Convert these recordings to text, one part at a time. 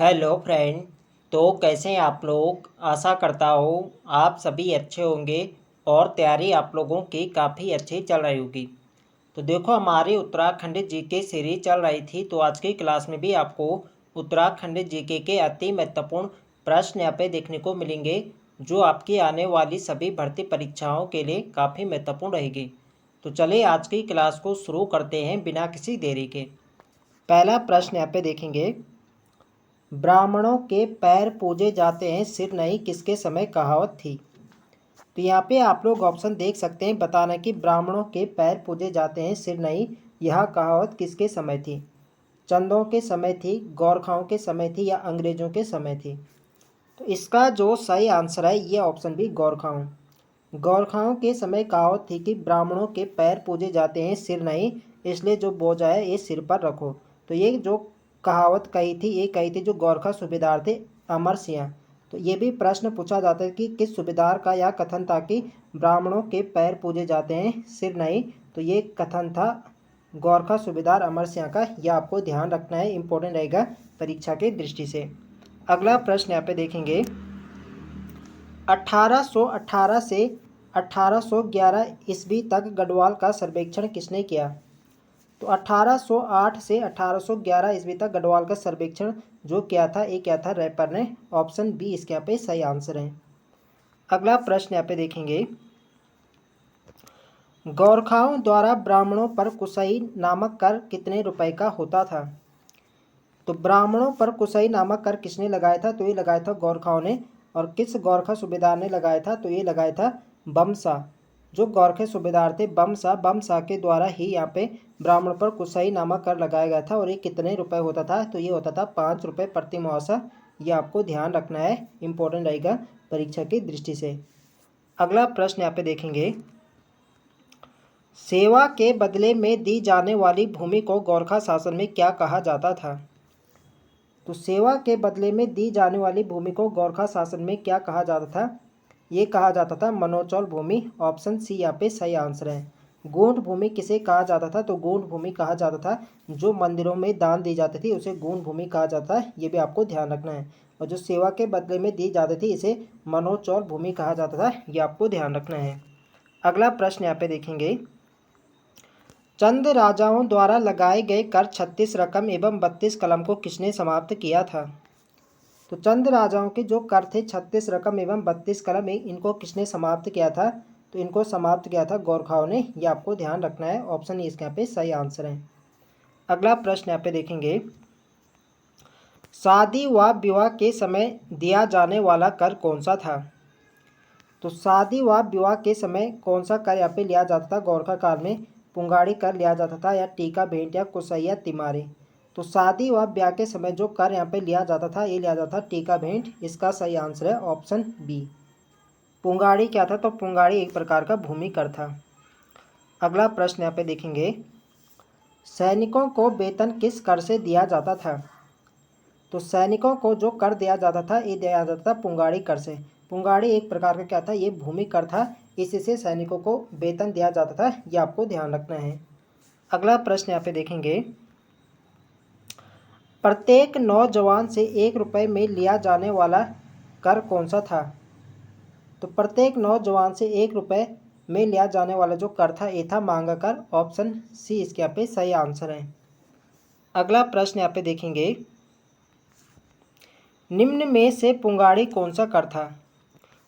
Hello friend. तो कैसे हैं आप लोग। आशा करता हूँ आप सभी अच्छे होंगे और तैयारी आप लोगों की काफ़ी अच्छी चल रही होगी। तो देखो हमारी उत्तराखंड जीके सीरीज चल रही थी, तो आज की क्लास में भी आपको उत्तराखंड जीके के अति महत्वपूर्ण प्रश्न यहाँ पे देखने को मिलेंगे, जो आपकी आने वाली सभी भर्ती परीक्षाओं के लिए काफ़ी महत्वपूर्ण रहेगी। तो चलिए आज की क्लास को शुरू करते हैं बिना किसी देरी के। पहला प्रश्न यहाँ पे देखेंगे, ब्राह्मणों के पैर पूजे जाते हैं सिर नहीं, किसके समय कहावत थी। तो यहाँ पे आप लोग ऑप्शन देख सकते हैं, बताना कि ब्राह्मणों के पैर पूजे जाते हैं सिर नहीं, यह कहावत किसके समय थी। चंदों के समय थी, गोरखाओं के समय थी या अंग्रेजों के समय थी। तो इसका जो सही आंसर है ये ऑप्शन भी गोरखाओं। गोरखाओं के समय कहावत थी कि ब्राह्मणों के पैर पूजे जाते हैं सिर नहीं, इसलिए जो बोझा है ये सिर पर रखो। तो ये जो कहावत कही थी ये कही थी जो गोरखा सूबेदार थे अमर सिंह। तो ये भी प्रश्न पूछा जाता है कि किस सूबेदार का यह कथन था कि ब्राह्मणों के पैर पूजे जाते हैं सिर नहीं। तो ये कथन था गोरखा सूबेदार अमर सिंह का। यह आपको ध्यान रखना है, इंपॉर्टेंट रहेगा परीक्षा की दृष्टि से। अगला प्रश्न यहाँ पे देखेंगे, 1818 से 1811 ईस्वी तक गढ़वाल का सर्वेक्षण किसने किया। तो 1808 से 1811 ईस्वी तक गढ़वाल का सर्वेक्षण जो किया था ये क्या था, रैपर ने। ऑप्शन बी इसके यहाँ पे सही आंसर है। अगला प्रश्न यहाँ पे देखेंगे, गोरखाओं द्वारा ब्राह्मणों पर कुशई नामक कर कितने रुपए का होता था। तो ब्राह्मणों पर कुशई नामक कर किसने लगाया था, तो ये लगाया था गोरखाओं ने। और किस गोरखा सूबेदार ने लगाया था, तो ये लगाया था बमसा। जो गोरखे सूबेदार थे बमसा के द्वारा ही यहाँ पे ब्राह्मण पर कुशई नामक कर लगाया गया था। और ये कितने रुपए होता था, तो ये होता था 5 रुपये प्रति मुआवजा। ये आपको ध्यान रखना है, इंपॉर्टेंट रहेगा परीक्षा की दृष्टि से। अगला प्रश्न यहाँ पे देखेंगे, सेवा के बदले में दी जाने वाली भूमि को गोरखा शासन में क्या कहा जाता था। तो सेवा के बदले में दी जाने वाली भूमि को गोरखा शासन में क्या कहा जाता था, ये कहा जाता था मनोचौल भूमि। ऑप्शन सी यहाँ पे सही आंसर है। गूंठ भूमि किसे कहा जाता था, तो गूंठ भूमि कहा जाता था जो मंदिरों में दान दी जाती थी उसे गूंठ भूमि कहा जाता है, ये भी आपको ध्यान रखना है। और जो सेवा के बदले में दी जाती थी इसे मनोचौल भूमि कहा जाता था, ये आपको ध्यान रखना है। अगला प्रश्न यहाँ पे देखेंगे, चंद राजाओं द्वारा लगाए गए कर 36 रकम एवं 32 कलम को किसने समाप्त किया था। तो चंद राजाओं के जो कर थे 36 रकम एवं 32 कलम इनको किसने समाप्त किया था, तो इनको समाप्त किया था गोरखाओं ने, ये आपको ध्यान रखना है। ऑप्शन ई इसके यहाँ पे सही आंसर है। अगला प्रश्न यहाँ पे देखेंगे, शादी व विवाह के समय दिया जाने वाला कर कौन सा था। तो शादी व विवाह के समय कौन सा कर यहाँ पे लिया जाता था गोरखा काल में, पुंगाड़ी कर लिया जाता था या टीका भेंट या कुसैया तिमारी। तो शादी व ब्याह के समय जो कर यहाँ पे लिया जाता था ये लिया जाता था टीका भेंट। इसका सही आंसर है ऑप्शन बी। पुंगाड़ी क्या था, तो पुंगाड़ी एक प्रकार का भूमि कर था। अगला प्रश्न यहाँ पे देखेंगे, सैनिकों को वेतन किस कर से दिया जाता था। तो सैनिकों को जो कर दिया जाता था ये दिया जाता था पुंगाड़ी कर से। पुंगाड़ी एक प्रकार का क्या था, ये भूमि कर था, इससे सैनिकों को वेतन दिया जाता था, ये आपको ध्यान रखना है। अगला प्रश्न यहाँ पे देखेंगे, प्रत्येक नौजवान से 1 रुपये में लिया जाने वाला कर कौन सा था। तो प्रत्येक नौजवान से 1 रुपये में लिया जाने वाला जो कर था ये था मांगा कर। ऑप्शन सी इसके यहाँ पे सही आंसर है। अगला प्रश्न यहाँ पे देखेंगे, निम्न में से पुंगाड़ी कौन सा कर था।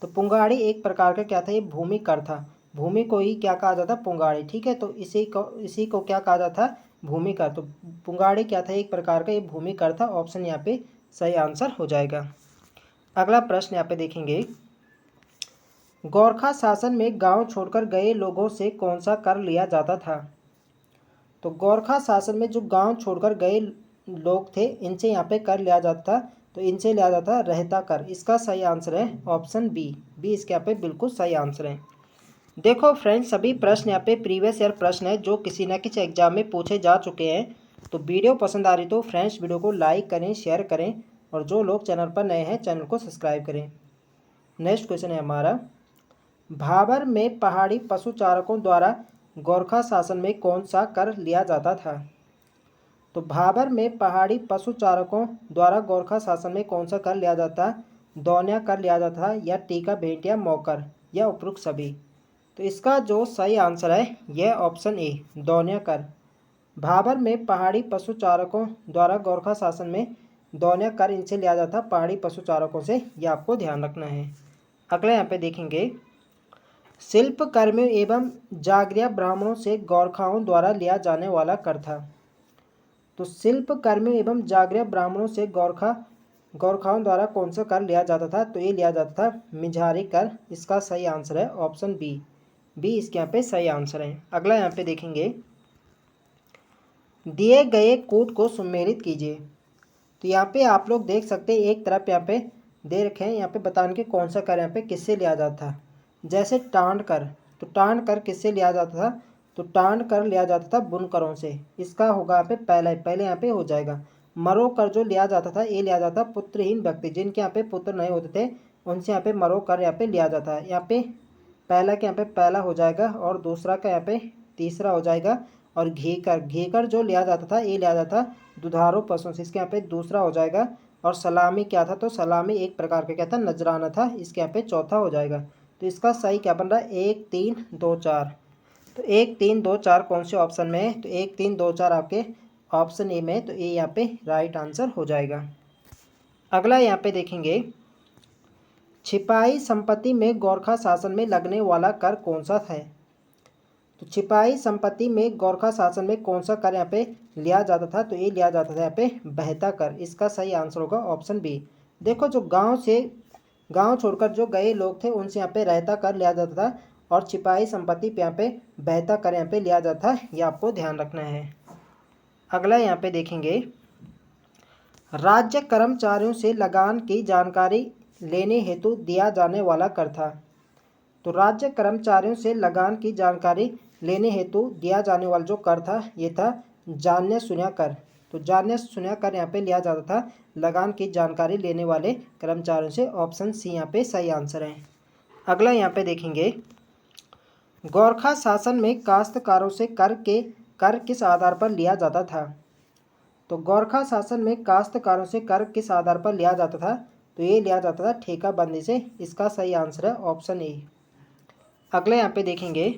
तो पुंगाड़ी एक प्रकार का क्या था, ये भूमि कर था। भूमि को ही क्या कहा जाता, पुंगाड़ी। ठीक है, तो इसी को क्या कहा जाता, भूमि कर। तो पुंगाड़ी क्या था, एक प्रकार का ये भूमि कर था। ऑप्शन यहाँ पे सही आंसर हो जाएगा। अगला प्रश्न यहाँ पे देखेंगे, गोरखा शासन में गांव छोड़कर गए लोगों से कौन सा कर लिया जाता था। तो गोरखा शासन में जो गांव छोड़कर गए लोग थे इनसे यहाँ पे कर लिया जाता था, तो इनसे लिया जाता रहता कर। इसका सही आंसर है ऑप्शन बी। बी इसके यहाँ पे बिल्कुल सही आंसर है। देखो फ्रेंड्स, सभी प्रश्न यहाँ पे प्रीवियस ईयर प्रश्न है जो किसी न किसी एग्जाम में पूछे जा चुके हैं। तो वीडियो पसंद आ रही तो फ्रेंड्स वीडियो को लाइक करें, शेयर करें, और जो लोग चैनल पर नए हैं चैनल को सब्सक्राइब करें। नेक्स्ट क्वेश्चन है हमारा, भाबर में पहाड़ी पशु चारकों द्वारा गोरखा शासन में कौन सा कर लिया जाता था। तो भाबर में पहाड़ी पशु चारकों द्वारा गोरखा शासन में कौन सा कर लिया जाता? दौन्या कर लिया जाता या टीका भेंट या मौकर या उपरोक्त सभी। तो इसका जो सही आंसर है यह ऑप्शन ए दौन्या कर। भाबर में पहाड़ी पशु चारकों द्वारा गोरखा शासन में दौन्या कर इनसे लिया जाता पहाड़ी पशु चारकों से, यह आपको ध्यान रखना है। अगला यहाँ पे देखेंगे शिल्प कर्मियों एवं जागरिया ब्राह्मणों से गोरखाओं द्वारा लिया जाने वाला कर था। तो शिल्प कर्मियों एवं जागरिया ब्राह्मणों से गोरखाओं द्वारा कौन सा कर लिया जाता था? तो ये लिया जाता था मिझारी कर। इसका सही आंसर है ऑप्शन बी इसके यहाँ पे सही आंसर है। अगला यहाँ पे देखेंगे दिए गए कूट को सुमेलित कीजिए। तो यहाँ पे आप लोग देख सकते हैं एक तरफ यहाँ पे दे रखे हैं, यहाँ पे बताने के कौन सा कर यहाँ पे किससे लिया जाता था। जैसे टांड कर, तो टांड कर किससे लिया जाता था? तो टांड कर लिया जाता था बुनकरों से। इसका होगा यहाँ पे पहले यहाँ पे हो जाएगा। मरो कर जो लिया जाता था ये लिया जाता पुत्रहीन व्यक्ति जिनके यहाँ पे पुत्र नहीं होते थे उनसे यहाँ पे मरो कर यहाँ पे लिया जाता है। यहाँ पे पहला के यहाँ पे पहला हो जाएगा और दूसरा का यहाँ पे तीसरा हो जाएगा। और घीकर जो लिया जाता था ये लिया जाता दुधारू पशुओं से, इसके यहाँ पे दूसरा हो जाएगा। और सलामी क्या था? तो सलामी एक प्रकार का क्या था? नजराना था, इसके यहाँ पे चौथा हो जाएगा। तो इसका सही क्या बन रहा है? 1 3 2 4। तो 1 3 2 4 कौन से ऑप्शन में है? तो 1 3 2 4 आपके ऑप्शन ए में है, तो ये यहाँ पे राइट आंसर हो जाएगा। अगला यहाँ पे देखेंगे छिपाही संपत्ति में गोरखा शासन में लगने वाला कर कौन सा है? तो छिपाही संपत्ति में गोरखा शासन में कौन सा कर यहाँ पे लिया जाता था? तो ये लिया जाता था यहाँ पे बहता कर। इसका सही आंसर होगा ऑप्शन बी। देखो जो गांव छोड़कर जो गए लोग थे उनसे यहाँ पे रहता कर लिया जाता था और छिपाही संपत्ति पे यहाँ पे बहता कर यहाँ पे लिया जाता है, ये आपको ध्यान रखना है। अगला यहाँ पे देखेंगे राज्य कर्मचारियों से लगान की जानकारी लेने हेतु दिया जाने वाला कर था। तो राज्य कर्मचारियों से लगान की जानकारी लेने हेतु दिया जाने वाला जो कर था ये था जान्य सुन्या कर। तो जान्य सुन्या कर यहाँ पे लिया जाता था लगान की जानकारी लेने वाले कर्मचारियों से। ऑप्शन सी यहाँ पे सही आंसर है। अगला यहाँ पे देखेंगे गोरखा शासन में काश्तकारों से कर किस आधार पर लिया जाता था? तो गोरखा शासन में काश्तकारों से कर किस आधार पर लिया जाता था? तो ये लिया जाता था ठेकाबंदी से। इसका सही आंसर है ऑप्शन ए। अगले यहाँ पे देखेंगे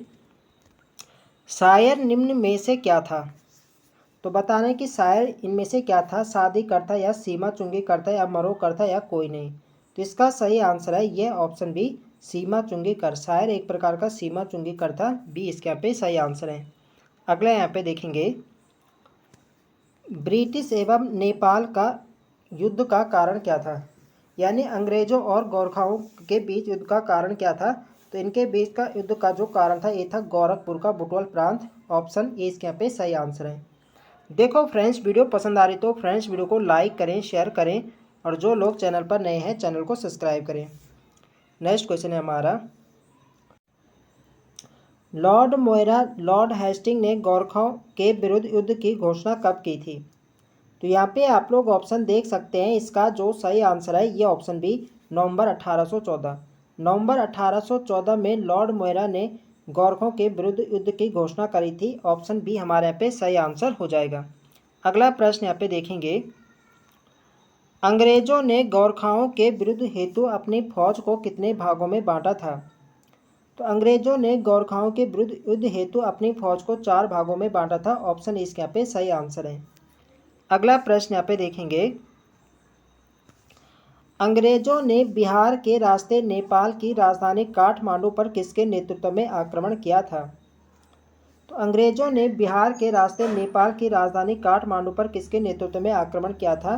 शायर निम्न में से क्या था? तो बताने कि शायर इनमें से क्या था? शादी करता या सीमा चुंगी करता या मरो करता या कोई नहीं। तो इसका सही आंसर है ये ऑप्शन बी सीमा चुंगी कर। शायर एक प्रकार का सीमा चुंगी करता, बी इसके यहाँ पे सही आंसर है। अगला यहाँ पे देखेंगे ब्रिटिश एवं नेपाल का युद्ध का कारण क्या था? यानी अंग्रेजों और गोरखाओं के बीच युद्ध का कारण क्या था? तो इनके बीच का युद्ध का जो कारण था ये था गोरखपुर का बुटवल प्रांत। ऑप्शन ए इसके यहाँ पे सही आंसर है। देखो फ्रेंड्स वीडियो पसंद आ रही तो फ्रेंड्स वीडियो को लाइक करें, शेयर करें और जो लोग चैनल पर नए हैं चैनल को सब्सक्राइब करें। नेक्स्ट क्वेश्चन है हमारा लॉर्ड हेस्टिंग ने गोरखाओं के विरुद्ध युद्ध की घोषणा कब की थी? तो यहाँ पे आप लोग ऑप्शन देख सकते हैं। इसका जो सही आंसर है ये ऑप्शन बी नवंबर 1814। नवंबर 1814 में लॉर्ड मोयरा ने गोरखों के विरुद्ध युद्ध की घोषणा करी थी। ऑप्शन बी हमारे यहाँ पे सही आंसर हो जाएगा। अगला प्रश्न यहाँ पे देखेंगे अंग्रेजों ने गोरखाओं के विरुद्ध हेतु अपनी फौज को कितने भागों में बांटा था? तो अंग्रेजों ने गोरखाओं के विरुद्ध युद्ध हेतु अपनी फौज को 4 भागों में बांटा था। ऑप्शन इसके यहाँ पे सही आंसर है। अगला प्रश्न यहाँ पे देखेंगे अंग्रेजों ने बिहार के रास्ते नेपाल की राजधानी काठमांडू पर किसके नेतृत्व में आक्रमण किया था? तो अंग्रेजों ने बिहार के रास्ते नेपाल की राजधानी काठमांडू पर किसके नेतृत्व में आक्रमण किया था?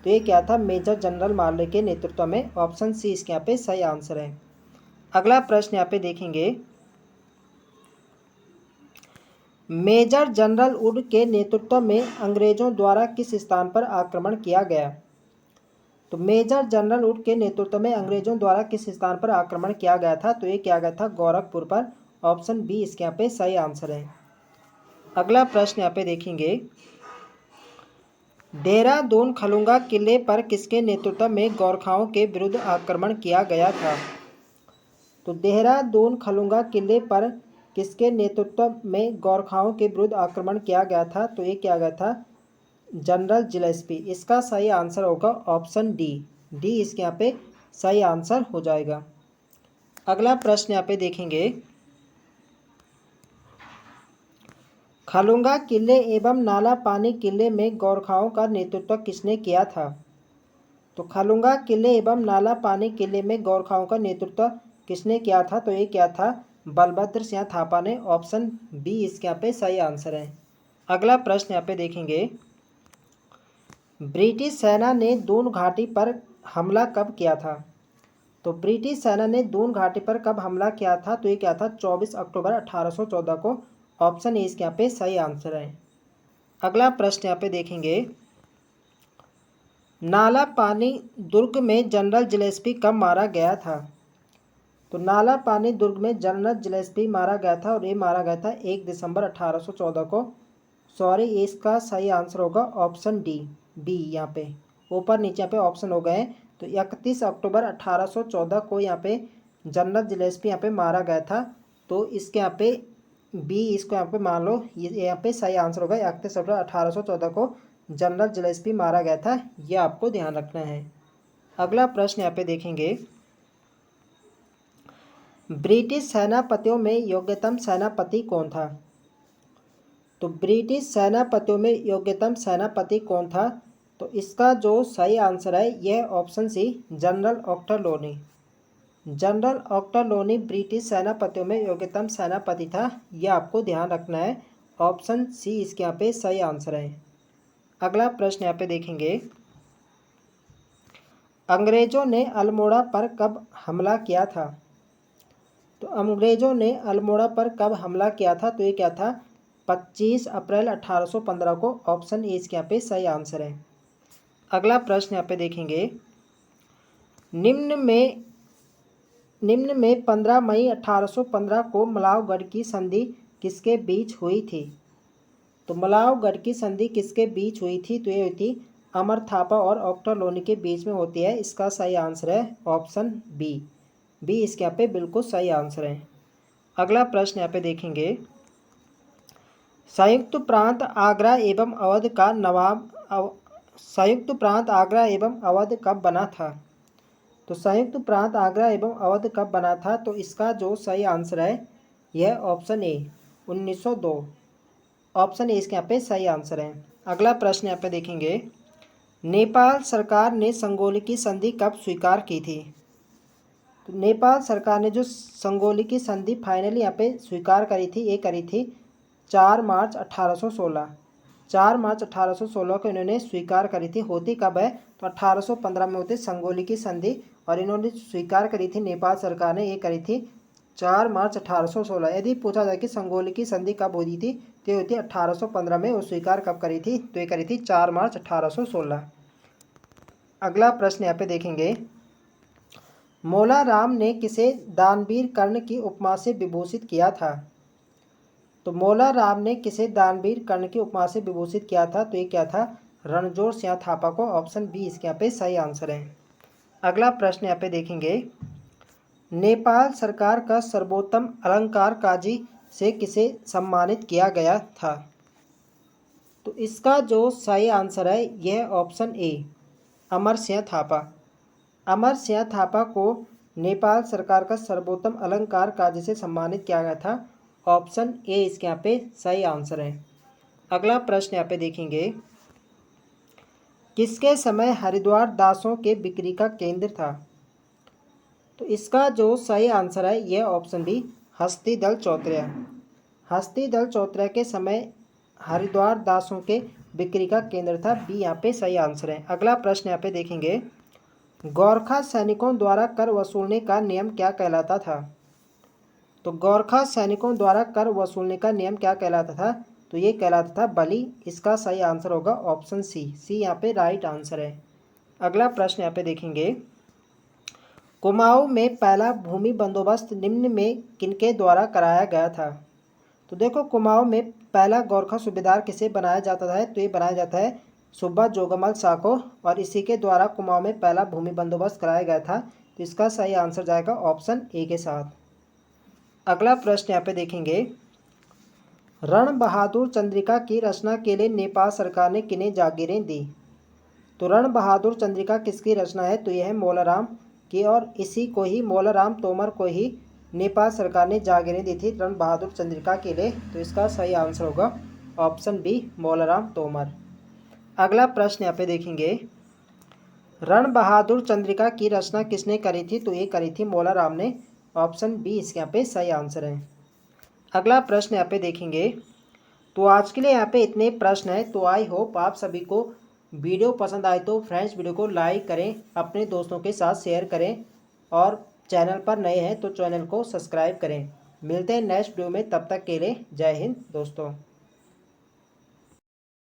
तो ये क्या था? मेजर जनरल मार्ले के नेतृत्व में। ऑप्शन सी इसके यहाँ पे सही आंसर है। अगला प्रश्न यहाँ पे देखेंगे मेजर जनरल वुड के नेतृत्व में अंग्रेजों द्वारा किस स्थान पर आक्रमण किया गया? तो मेजर जनरल वुड के नेतृत्व में अंग्रेजों द्वारा किस स्थान पर आक्रमण किया गया था? तो ये किया गया था गोरखपुर पर। ऑप्शन बी इसके यहाँ पे सही आंसर है। अगला प्रश्न यहाँ पे देखेंगे देहरादून खलुंगा किले पर किसके नेतृत्व में गोरखाओं के विरुद्ध आक्रमण किया गया था? तो देहरादून खलुंगा किले पर किसके नेतृत्व में गोरखाओं के विरुद्ध आक्रमण किया गया था? तो ये किया गया था जनरल जिलेस्पी। इसका सही आंसर होगा ऑप्शन डी। डी इसके यहाँ पे सही आंसर हो जाएगा। अगला प्रश्न यहाँ पे देखेंगे, खलुंगा किले एवं नाला पानी किले में गोरखाओं का नेतृत्व किसने किया था? तो खलुंगा किले एवं नाला पानी किले में गोरखाओं का नेतृत्व किसने किया था? तो ये क्या था? बलभद्र सिंह थापा ने। ऑप्शन बी इसके यहाँ पे सही आंसर है। अगला प्रश्न यहाँ पे देखेंगे, ब्रिटिश सेना ने दून घाटी पर हमला कब किया था? तो ब्रिटिश सेना ने दून घाटी पर कब हमला किया था? तो ये क्या था? 24 अक्टूबर 1814 को। ऑप्शन ए इसके यहाँ पे सही आंसर है। अगला प्रश्न यहाँ पे देखेंगे, नाला पानी दुर्ग में जनरल जिलेस्पी कब मारा गया था? तो नाला पानी दुर्ग में जनरल जिलेस्पी मारा गया था और ये मारा गया था 1 दिसंबर 1814 को। सॉरी, इसका सही आंसर होगा ऑप्शन डी। बी यहाँ पे ऊपर नीचे यहाँ पे ऑप्शन हो गए। तो 31 अक्टूबर 1814 को यहाँ पे जनरल जिलेस्पी यहाँ पे मारा गया था। तो इसके यहाँ पे बी इसको यहाँ पे मान लो, ये यहाँ पे सही आंसर होगा। 31 अक्टूबर 1814 को जनरल जिलेस्पी मारा गया था, यह आपको ध्यान रखना है। अगला प्रश्न यहाँ पे देखेंगे, ब्रिटिश सेनापतियों में योग्यतम सेनापति कौन था? तो ब्रिटिश सेनापतियों में योग्यतम सेनापति कौन था? तो इसका जो सही आंसर है यह option C, general Ochterlony. General Ochterlony British सेनापतियों में योग्यतम सेनापति था, यह आपको ध्यान रखना है। ऑप्शन सी इसके यहाँ पे सही आंसर है। अगला प्रश्न यहाँ पे देखेंगे, अंग्रेजों ने अल्मोड़ा पर कब हमला किया था? तो अंग्रेजों ने अल्मोड़ा पर कब हमला किया था? तो ये क्या था? 25 अप्रैल 1815 को। ऑप्शन ए इसके यहाँ पे सही आंसर है। अगला प्रश्न यहाँ पे देखेंगे, निम्न में 15 मई 1815 को मलावगढ़ की संधि किसके बीच हुई थी? तो मलावगढ़ की संधि किसके बीच हुई थी? तो ये हुई थी अमर थापा और ऑक्टरलोनी के बीच में होती है। इसका सही आंसर है ऑप्शन बी। बी इसके यहाँ पे बिल्कुल सही आंसर है। अगला प्रश्न यहाँ पे देखेंगे, संयुक्त प्रांत आगरा एवं अवध का नवाब संयुक्त प्रांत आगरा एवं अवध कब बना था? तो संयुक्त प्रांत आगरा एवं अवध कब बना था? तो इसका जो सही आंसर है यह ऑप्शन ए, 1902। ऑप्शन ए इसके यहाँ पे सही आंसर है। अगला प्रश्न यहाँ पे देखेंगे, नेपाल सरकार ने संगोली की संधि कब स्वीकार की थी? तो नेपाल सरकार ने जो संगोली की संधि फाइनली यहाँ पे स्वीकार करी थी, ये करी थी 4 मार्च 1816। 4 मार्च 1816 को इन्होंने स्वीकार करी थी। होती कब है? तो 1815 में होती संगोली की संधि, और इन्होंने स्वीकार करी थी नेपाल सरकार ने, ये करी थी 4 मार्च 1816। यदि पूछा जाए कि संगोली की संधि कब हुई थी, तो ये हुई थी 1815 में। वो स्वीकार कब करी थी? तो ये करी थी 4 मार्च 1816। अगला प्रश्न यहाँ पे देखेंगे, मौला राम ने किसे दानवीर कर्ण की उपमा से विभूषित किया था? तो मौला राम ने किसे दानवीर कर्ण की उपमा से विभूषित किया था? तो ये क्या था? रणजोर सिंह थापा को। ऑप्शन बी इसके यहाँ पे सही आंसर है। अगला प्रश्न यहाँ पे देखेंगे, नेपाल सरकार का सर्वोत्तम अलंकार काजी से किसे सम्मानित किया गया था? तो इसका जो सही आंसर है यह ऑप्शन ए, अमर सिंह थापा। अमर सिंह थापा को नेपाल सरकार का सर्वोत्तम अलंकार काजी से सम्मानित किया गया था। ऑप्शन ए इसके यहाँ पे सही आंसर है। अगला प्रश्न यहाँ पे देखेंगे, किसके समय हरिद्वार दासों के बिक्री का केंद्र था? तो इसका जो सही आंसर है यह ऑप्शन बी, हस्तिदल चौतरिया। हस्तिदल चौतरिया के समय हरिद्वार दासों के बिक्री का केंद्र था। बी यहाँ पे सही आंसर है। अगला प्रश्न यहाँ पे देखेंगे, गोरखा सैनिकों द्वारा कर वसूलने का नियम क्या कहलाता था? तो गोरखा सैनिकों द्वारा कर वसूलने का नियम क्या कहलाता था? तो ये कहलाता था बलि। इसका सही आंसर होगा ऑप्शन सी। सी यहाँ पे राइट आंसर है। अगला प्रश्न यहाँ पे देखेंगे, कुमाऊं में पहला भूमि बंदोबस्त निम्न में किनके द्वारा कराया गया था? तो देखो, कुमाऊं में पहला गोरखा सूबेदार किसे बनाया जाता है? तो ये बनाया जाता है सुब्बा जोगमाल शाह को, और इसी के द्वारा कुमाऊं में पहला भूमि बंदोबस्त कराया गया था। तो इसका सही आंसर जाएगा ऑप्शन ए के साथ। अगला प्रश्न यहाँ पे देखेंगे, रण बहादुर चंद्रिका की रचना के लिए नेपाल सरकार ने किन्हें जागीरें दी। तो रण बहादुर चंद्रिका किसकी रचना है, तो यह है मौलाराम की, और इसी को ही मौलाराम तोमर को ही नेपाल सरकार ने जागीरें दी थी रण बहादुर चंद्रिका के लिए। तो इसका सही आंसर होगा ऑप्शन बी, मौलाराम तोमर। अगला प्रश्न यहाँ पे देखेंगे, रण बहादुर चंद्रिका की रचना किसने करी थी, तो ये करी थी मौलाराम ने। ऑप्शन बी इसके यहाँ पे सही आंसर है। अगला प्रश्न यहाँ पे देखेंगे, तो आज के लिए यहाँ पे इतने प्रश्न हैं। तो आई होप आप सभी को वीडियो पसंद आए तो फ्रेंड्स वीडियो को लाइक करें, अपने दोस्तों के साथ शेयर करें, और चैनल पर नए हैं तो चैनल को सब्सक्राइब करें। मिलते हैं नेक्स्ट वीडियो में, तब तक के लिए जय हिंद दोस्तों।